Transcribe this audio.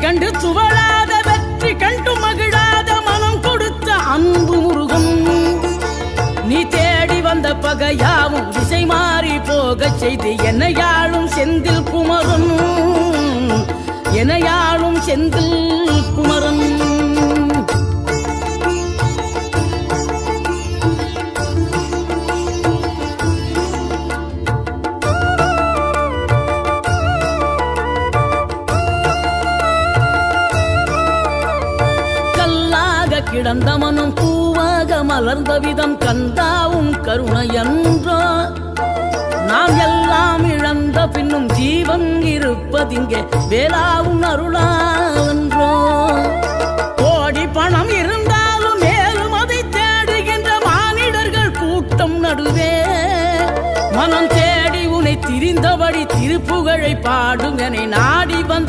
கண்டு துவளாத வெற்றி கண்டு மகிழாத மனம் கொடுத்த அன்பு முருகன். நீ தேடி வந்த பகையாவும் திசை மாறி போக செய்து என்னையாளும் செந்தில் குமரன், என்னையாளும் செந்தில் குமரன். கிடந்த மனம் பூவாக மலர்ந்த விதம் கந்தாவும் கருணை என்றோ. நாம் எல்லாம் இழந்த பின்னும் ஜீவன் இருப்பதிங்கே வேளாவும் அருளாவென்றோ. கோடி பணம் இருந்தாலும் மேலும் அதை தேடுகின்ற மானிடர்கள் கூட்டம் நடுவே மனம் தேடி உனை திரிந்தபடி திருப்புகழை பாடும் என நாடி வந்து